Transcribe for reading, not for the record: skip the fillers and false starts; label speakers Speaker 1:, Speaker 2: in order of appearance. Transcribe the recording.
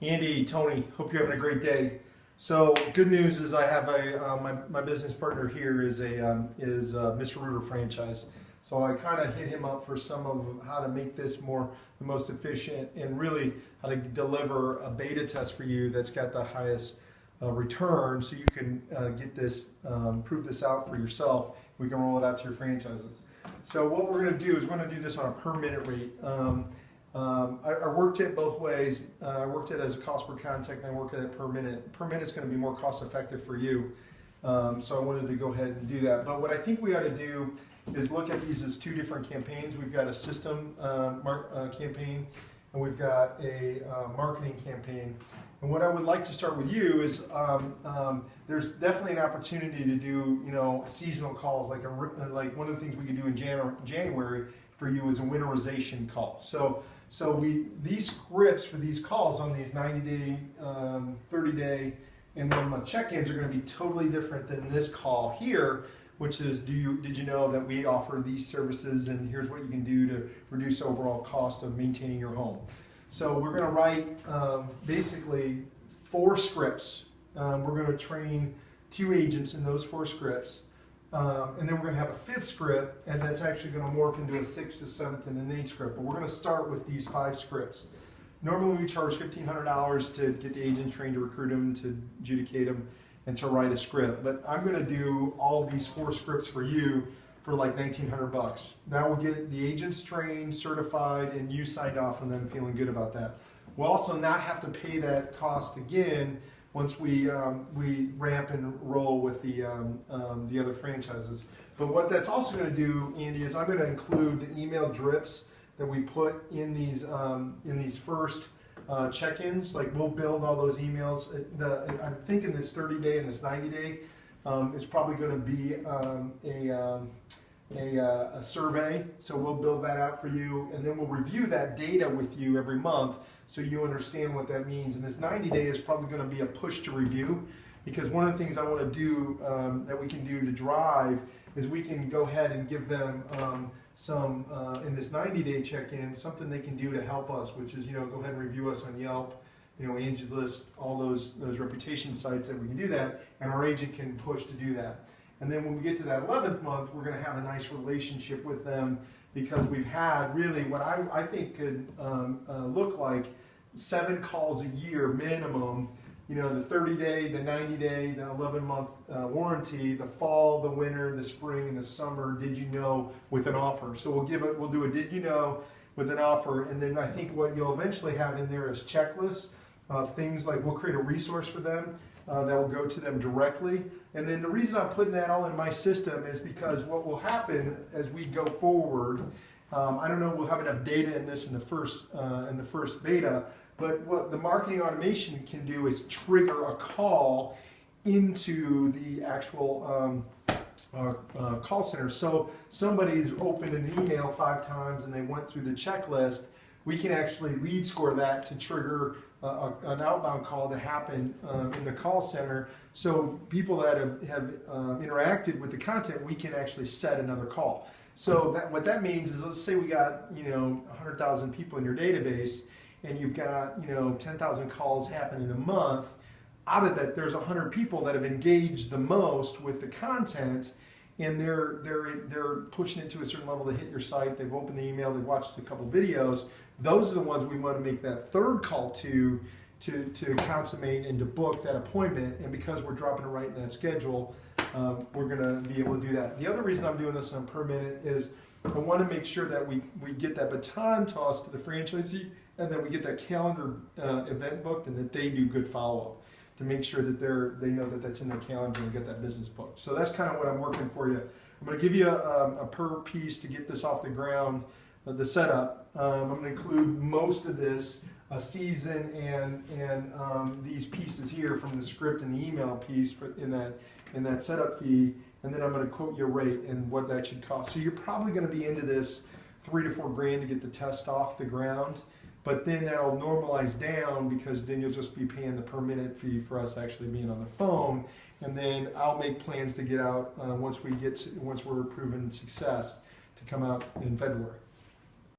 Speaker 1: Andy, Tony, hope you're having a great day. So good news is I have my business partner here is Mr. Rooter franchise. So I kind of hit him up for some of how to make this the most efficient and really how to deliver a beta test for you that's got the highest return, so you can get this prove this out for yourself. We can roll it out to your franchises. So what we're going to do is we're going to do this on a per minute rate. I worked it both ways. I worked it as a cost per contact, and I work it per minute. Per minute is going to be more cost effective for you. So I wanted to go ahead and do that. But what I think we ought to do is look at these as two different campaigns. We've got a system campaign, and we've got a marketing campaign. And what I would like to start with you is there's definitely an opportunity to do seasonal calls, like one of the things we can do in January for you is a winterization call. So these scripts for these calls on these 90-day, 30-day, and 1-month check-ins are going to be totally different than this call here, which is did you know that we offer these services, and here's what you can do to reduce overall cost of maintaining your home. So we're going to write basically 4 scripts. We're going to train 2 agents in those 4 scripts. And then we're going to have a 5th script, and that's actually going to morph into a 6th, a 7th, and an 8th script. But we're going to start with these 5 scripts. Normally we charge $1,500 to get the agent trained, to recruit them, to adjudicate them, and to write a script. But I'm going to do all of these 4 scripts for you for like $1,900. That will get the agents trained, certified, and you signed off on them feeling good about that. We'll also not have to pay that cost again once we ramp and roll with the other franchises. But what that's also going to do, Andy, is I'm going to include the email drips that we put in these first check-ins. Like, we'll build all those emails. I'm thinking this 30-day and this 90-day is probably going to be a survey. So we'll build that out for you, and then we'll review that data with you every month, so you understand what that means. And this 90-day is probably going to be a push to review, because one of the things I want to do that we can do to drive is we can go ahead and give them some, in this 90-day check-in, something they can do to help us, which is, go ahead and review us on Yelp, Angie's List, all those reputation sites that we can do that, and our agent can push to do that. And then when we get to that 11th month, we're going to have a nice relationship with them, because we've had really what I think could look like 7 calls a year minimum. The 30-day, the 90-day, the 11-month warranty, the fall, the winter, the spring, and the summer. Did you know with an offer? So we'll do a did you know with an offer, and then I think what you'll eventually have in there is checklists of things like we'll create a resource for them that will go to them directly. And then the reason I'm putting that all in my system is because what will happen as we go forward, I don't know, we'll have enough data in this in the first beta, but what the marketing automation can do is trigger a call into the actual call center. So somebody's opened an email 5 times and they went through the checklist. We can actually lead score that to trigger an outbound call to happen in the call center. So people that have interacted with the content, we can actually set another call. So what that means is, let's say we got 100,000 people in your database, and you've got 10,000 calls happening a month. Out of that, there's 100 people that have engaged the most with the content, and they're pushing it to a certain level to hit your site. They've opened the email, they've watched a couple videos. Those are the ones we want to make that 3rd call to consummate and to book that appointment. And because we're dropping it right in that schedule, we're going to be able to do that. The other reason I'm doing this on per minute is I want to make sure that we get that baton tossed to the franchisee, and that we get that calendar event booked, and that they do good follow-up to make sure that they know that that's in their calendar and get that business booked. So that's kind of what I'm working for you. I'm going to give you a per piece to get this off the ground, the setup. I'm going to include most of this, a season and these pieces here from the script and the email piece in that setup fee, and then I'm going to quote your rate and what that should cost. So you're probably going to be into this $3 to $4 grand to get the test off the ground. But then that'll normalize down, because then you'll just be paying the per minute fee for us actually being on the phone. And then I'll make plans to get out once we're proven success to come out in February.